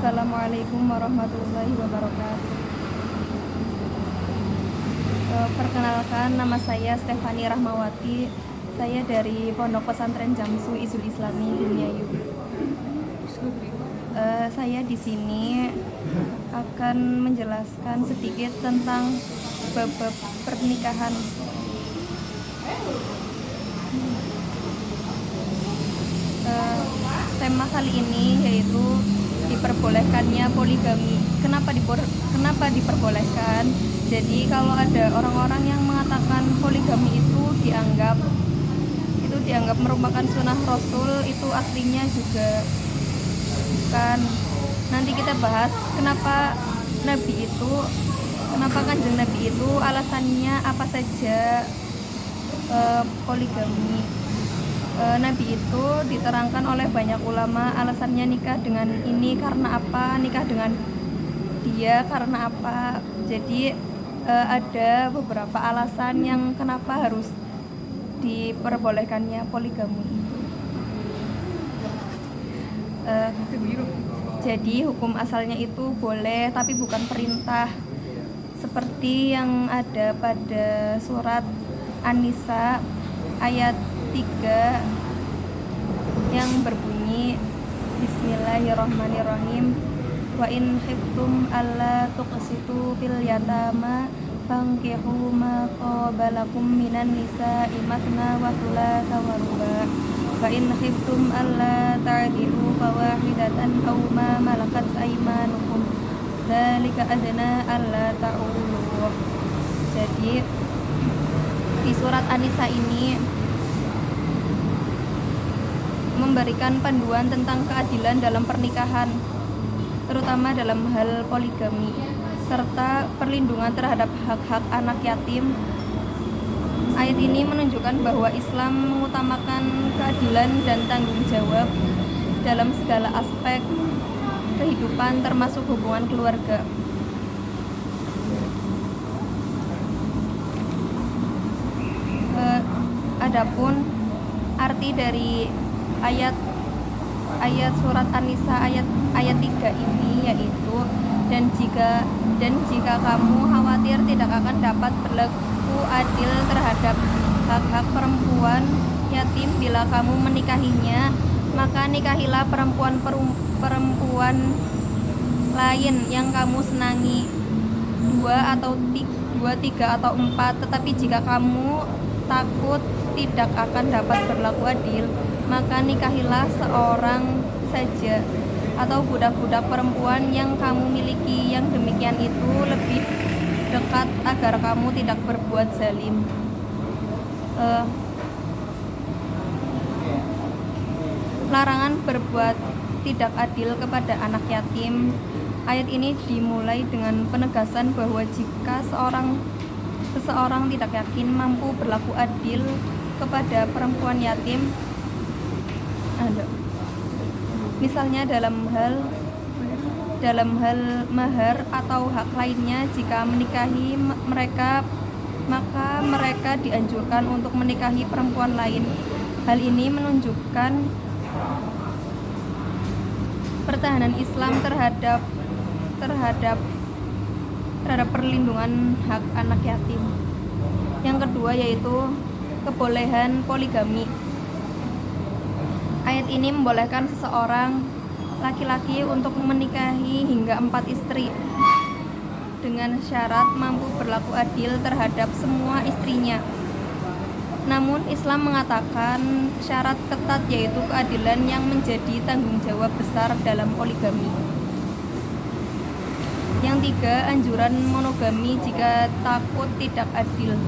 Assalamualaikum warahmatullahi wabarakatuh. Perkenalkan, nama saya Stefani Rahmawati. Saya dari Pondok Pesantren Jamsu Izul Islami Bumiayu. Saya di sini akan menjelaskan sedikit tentang bab pernikahan. Tema kali ini yaitu diperbolehkannya poligami. Kenapa diperbolehkan? Jadi kalau ada orang-orang yang mengatakan poligami itu dianggap merupakan sunnah Rasul, itu aslinya juga bukan. Nanti kita bahas kenapa Kanjeng Nabi itu alasannya apa saja poligami. Nabi itu diterangkan oleh banyak ulama alasannya nikah dengan ini karena apa, nikah dengan dia karena apa. Jadi ada beberapa alasan yang kenapa harus diperbolehkannya poligami. Jadi hukum asalnya itu boleh tapi bukan perintah, seperti yang ada pada surat An-Nisa ayat 3 yang berbunyi Bismillahirrahmanirrahim, wa in khiftum alla tuqsitu fil yatama fankihu ma qabalakum minan nisa'i matna wa thulatha wa ruba' wa in khiftum alla ta'dilu fawahidatan aw ma malakat aymanukum dzalika adna alla ta'ulu. Jadi di surat An-Nisa ini memberikan panduan tentang keadilan dalam pernikahan, terutama dalam hal poligami, serta perlindungan terhadap hak-hak anak yatim. Ayat ini menunjukkan bahwa Islam mengutamakan keadilan dan tanggung jawab dalam segala aspek kehidupan, termasuk hubungan keluarga. Adapun arti dari ayat surat An-Nisa ayat 3 ini yaitu dan jika kamu khawatir tidak akan dapat berlaku adil terhadap hak-hak perempuan yatim bila kamu menikahinya, maka nikahilah perempuan lain yang kamu senangi, 2, 3 atau 4. Tetapi jika kamu takut tidak akan dapat berlaku adil, maka nikahilah seorang saja atau budak-budak perempuan yang kamu miliki. Yang demikian itu lebih dekat agar kamu tidak berbuat zalim. Larangan berbuat tidak adil kepada anak yatim. Ayat ini dimulai dengan penegasan bahwa jika seseorang tidak yakin mampu berlaku adil kepada perempuan yatim, misalnya dalam hal mahar atau hak lainnya, jika menikahi mereka, maka mereka dianjurkan untuk menikahi perempuan lain. Hal ini menunjukkan pertahanan Islam terhadap perlindungan hak anak yatim. Yang kedua yaitu kebolehan poligami. Ayat ini membolehkan seseorang laki-laki untuk menikahi hingga 4 istri dengan syarat mampu berlaku adil terhadap semua istrinya. Namun Islam mengatakan syarat ketat yaitu keadilan yang menjadi tanggung jawab besar dalam poligami. Yang 3, anjuran monogami jika takut tidak adil.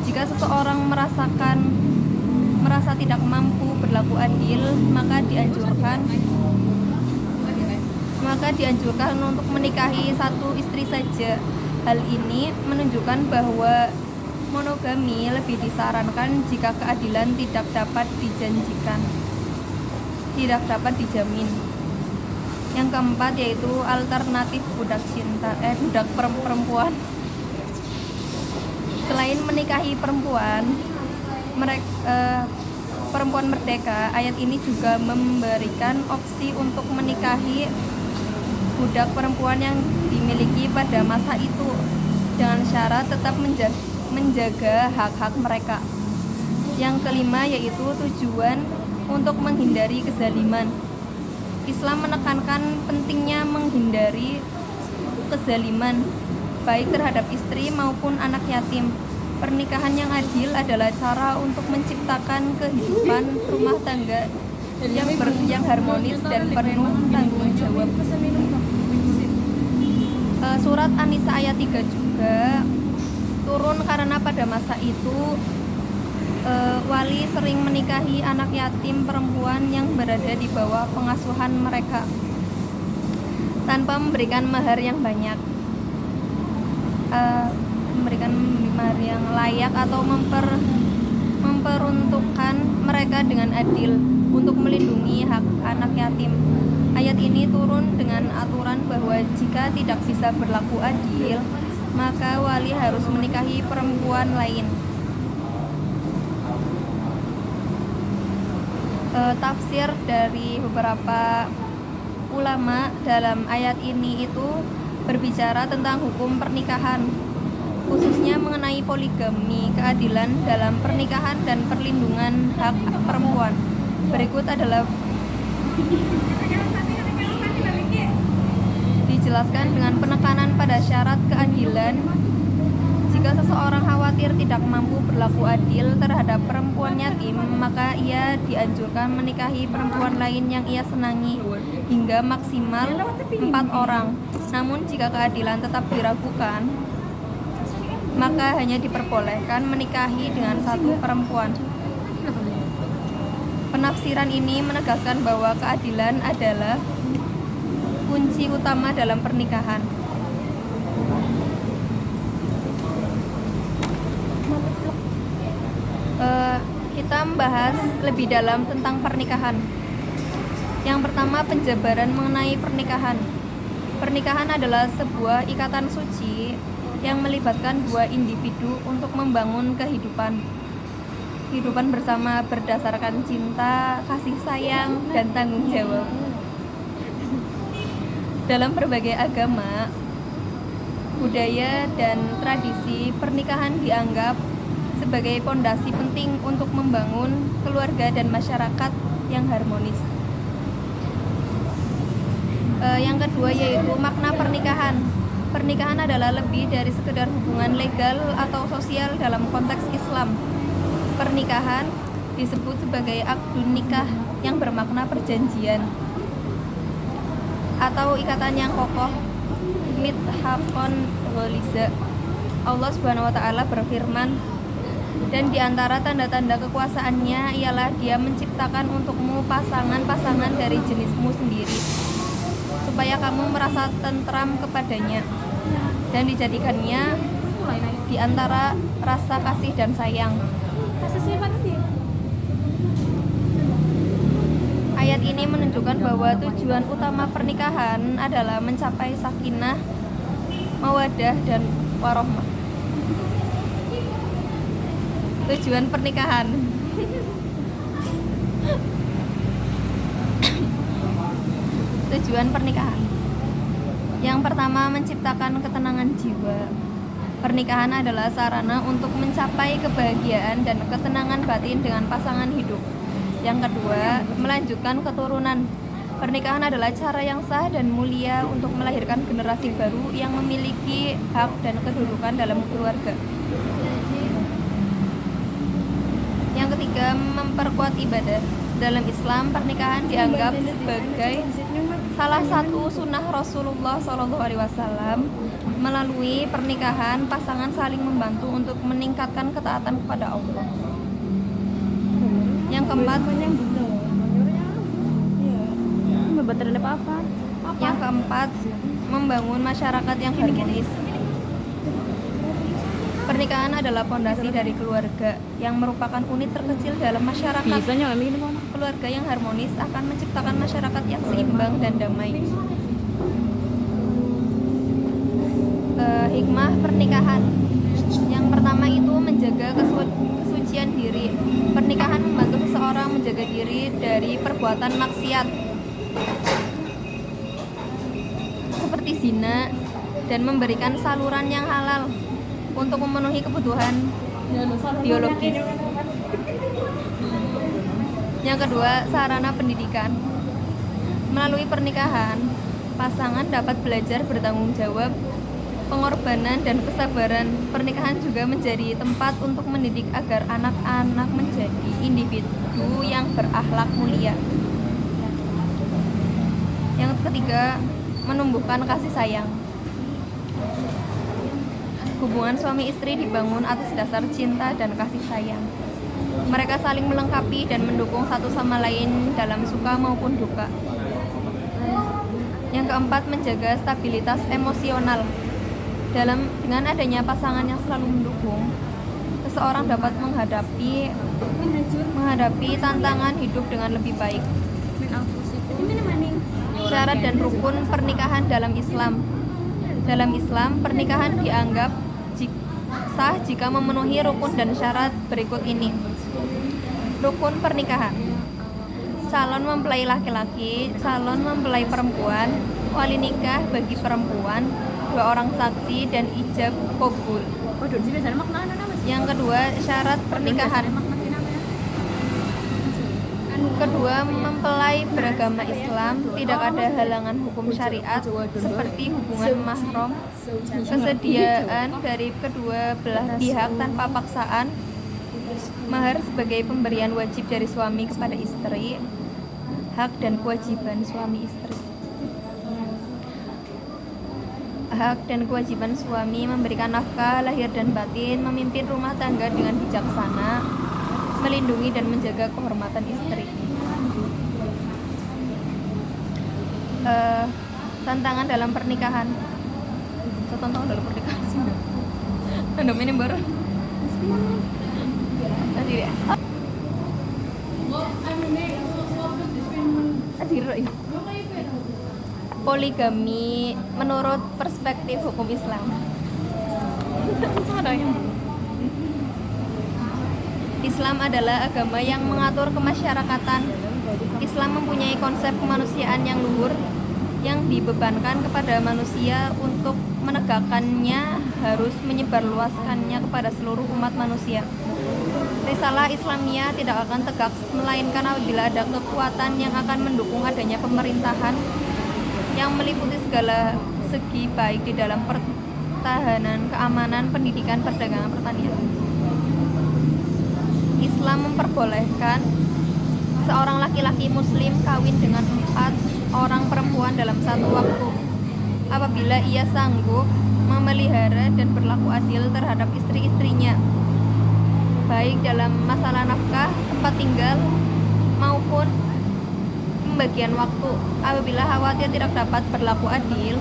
Jika seseorang merasa tidak mampu berlaku adil, maka dianjurkan untuk menikahi 1 istri saja. Hal ini menunjukkan bahwa monogami lebih disarankan jika keadilan tidak dapat dijamin. Yang keempat yaitu alternatif budak perempuan. Selain menikahi perempuan merdeka, ayat ini juga memberikan opsi untuk menikahi budak perempuan yang dimiliki pada masa itu, dengan syarat tetap menjaga hak-hak mereka. Yang kelima yaitu tujuan untuk menghindari kezaliman. Islam menekankan pentingnya menghindari kezaliman, baik terhadap istri maupun anak yatim. Pernikahan yang adil adalah cara untuk menciptakan kehidupan rumah tangga yang harmonis dan penuh tanggung jawab. Surat An-Nisa ayat 3 juga turun karena pada masa itu wali sering menikahi anak yatim perempuan yang berada di bawah pengasuhan mereka tanpa memberikan mahar yang banyak, memberikan mahar yang layak atau memperuntukkan mereka dengan adil untuk melindungi hak anak yatim. Ayat ini turun dengan aturan bahwa jika tidak bisa berlaku adil, maka wali harus menikahi perempuan lain. Tafsir dari beberapa ulama dalam ayat ini itu berbicara tentang hukum pernikahan, khususnya mengenai poligami, keadilan dalam pernikahan dan perlindungan hak perempuan. Berikut adalah dijelaskan dengan penekanan pada syarat keadilan. Jika seseorang khawatir tidak mampu berlaku adil terhadap perempuan yatim, maka ia dianjurkan menikahi perempuan lain yang ia senangi hingga maksimal 4 orang. Namun jika keadilan tetap diragukan, maka hanya diperbolehkan menikahi dengan 1 perempuan. Penafsiran ini menegaskan bahwa keadilan adalah kunci utama dalam pernikahan. Kita membahas lebih dalam tentang pernikahan. Yang pertama, penjabaran mengenai pernikahan. Pernikahan adalah sebuah ikatan suci yang melibatkan 2 individu untuk membangun kehidupan bersama berdasarkan cinta, kasih sayang, dan tanggung jawab. Dalam berbagai agama, budaya, dan tradisi, pernikahan dianggap sebagai pondasi penting untuk membangun keluarga dan masyarakat yang harmonis. Yang kedua yaitu makna pernikahan. Pernikahan adalah lebih dari sekedar hubungan legal atau sosial dalam konteks Islam. Pernikahan disebut sebagai akdun nikah yang bermakna perjanjian atau ikatan yang kokoh, mithaqon ghaliza. Allah Subhanahu wa taala berfirman, dan di antara tanda-tanda kekuasaannya ialah Dia menciptakan untukmu pasangan-pasangan dari jenismu sendiri, supaya kamu merasa tentram kepadanya, dan dijadikannya di antara rasa kasih dan sayang. Ayat ini menunjukkan bahwa tujuan utama pernikahan adalah mencapai sakinah, mawaddah, dan warohmah. Tujuan pernikahan. Tujuan pernikahan. Yang pertama, menciptakan ketenangan jiwa. Pernikahan adalah sarana untuk mencapai kebahagiaan dan ketenangan batin dengan pasangan hidup. Yang kedua, melanjutkan keturunan. Pernikahan adalah cara yang sah dan mulia untuk melahirkan generasi baru yang memiliki hak dan kedudukan dalam keluarga. Yang ketiga, memperkuat ibadah. Dalam Islam, pernikahan dianggap sebagai salah satu sunnah Rasulullah SAW. Melalui pernikahan, pasangan saling membantu untuk meningkatkan ketaatan kepada Allah. Yang keempat, membangun masyarakat yang harmonis. Pernikahan adalah pondasi dari keluarga yang merupakan unit terkecil dalam masyarakat. Keluarga yang harmonis akan menciptakan masyarakat yang seimbang dan damai. Hikmah pernikahan. Yang pertama itu menjaga kesucian diri. Pernikahan membantu seseorang menjaga diri dari perbuatan maksiat. seperti zina dan memberikan saluran yang halal untuk memenuhi kebutuhan biologis. Yang kedua, sarana pendidikan. Melalui pernikahan, pasangan dapat belajar bertanggung jawab, pengorbanan, dan kesabaran. Pernikahan juga menjadi tempat untuk mendidik agar anak-anak menjadi individu yang berakhlak mulia. Yang ketiga, menumbuhkan kasih sayang. Hubungan suami istri dibangun atas dasar cinta dan kasih sayang. Mereka saling melengkapi dan mendukung satu sama lain dalam suka maupun duka. Yang keempat, menjaga stabilitas emosional. Dengan adanya pasangan yang selalu mendukung, seseorang dapat menghadapi tantangan hidup dengan lebih baik. Syarat dan rukun pernikahan dalam Islam. Dalam Islam, pernikahan dianggap sah jika memenuhi rukun dan syarat berikut ini. Rukun pernikahan: calon mempelai laki-laki, calon mempelai perempuan, wali nikah bagi perempuan, 2 orang saksi, dan ijab qabul. Yang kedua, syarat pernikahan. Kedua, mempelai beragama Islam, tidak ada halangan hukum syariat seperti hubungan mahram, kesediaan dari kedua belah pihak tanpa paksaan, mahar sebagai pemberian wajib dari suami kepada istri, hak dan kewajiban suami istri. Hak dan kewajiban suami memberikan nafkah lahir dan batin, memimpin rumah tangga dengan bijaksana, melindungi dan menjaga kehormatan istri. Tantangan dalam pernikahan. Tantangan dalam pernikahan sih. Tandem ini baru. Tadi ya. Poligami menurut perspektif hukum Islam. Islam adalah agama yang mengatur kemasyarakatan. Islam mempunyai konsep kemanusiaan yang luhur yang dibebankan kepada manusia untuk menegakkannya harus menyebarluaskannya kepada seluruh umat manusia. Risalah Islamiyah tidak akan tegak melainkan apabila ada kekuatan yang akan mendukung adanya pemerintahan yang meliputi segala segi baik di dalam pertahanan, keamanan, pendidikan, perdagangan, pertanian. Islam memperbolehkan seorang laki-laki muslim kawin dengan 4 orang perempuan dalam satu waktu apabila ia sanggup memelihara dan berlaku adil terhadap istri-istrinya, baik dalam masalah nafkah, tempat tinggal, maupun pembagian waktu. Apabila khawatir tidak dapat berlaku adil,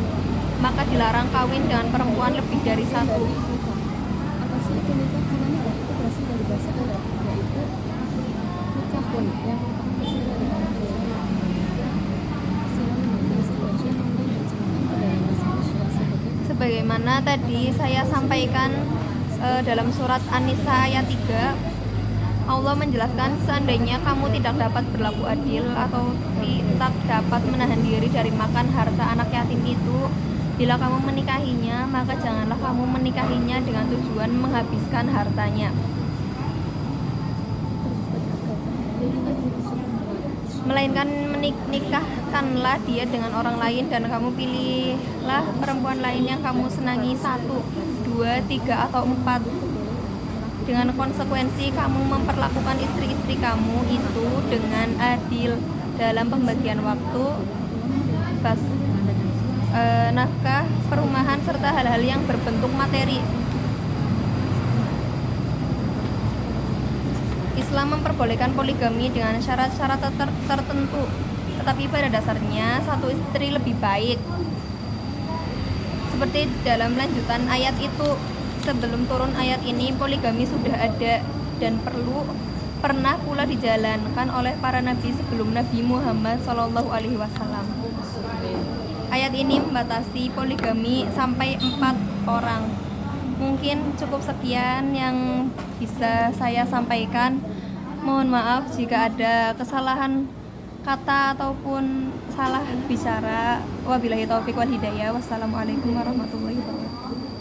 maka dilarang kawin dengan perempuan lebih dari 1. Apa sih itu nikah? Karena nikah itu berasal dari bahasa Arab, yaitu nikahun yang merupakan peristiwa di kalangan sebagaimana tadi saya sampaikan dalam surat An-Nisa ayat 3, Allah menjelaskan seandainya kamu tidak dapat berlaku adil atau tidak dapat menahan diri dari makan harta anak yatim itu, bila kamu menikahinya, maka janganlah kamu menikahinya dengan tujuan menghabiskan hartanya, melainkan menikahkanlah dia dengan orang lain, dan kamu pilihlah perempuan lain yang kamu senangi 1, 2, 3, atau 4. Dengan konsekuensi kamu memperlakukan istri-istri kamu itu dengan adil dalam pembagian waktu, nafkah, perumahan, serta hal-hal yang berbentuk materi. Islam memperbolehkan poligami dengan syarat-syarat tertentu, tetapi pada dasarnya 1 istri lebih baik. Seperti dalam lanjutan ayat itu, sebelum turun ayat ini poligami sudah ada dan pernah pula dijalankan oleh para nabi sebelum Nabi Muhammad SAW. Ayat ini membatasi poligami sampai 4 orang. Mungkin cukup sekian yang bisa saya sampaikan. Mohon maaf jika ada kesalahan kata ataupun salah bicara. Wabillahi taufik wal hidayah. Wassalamualaikum warahmatullahi wabarakatuh.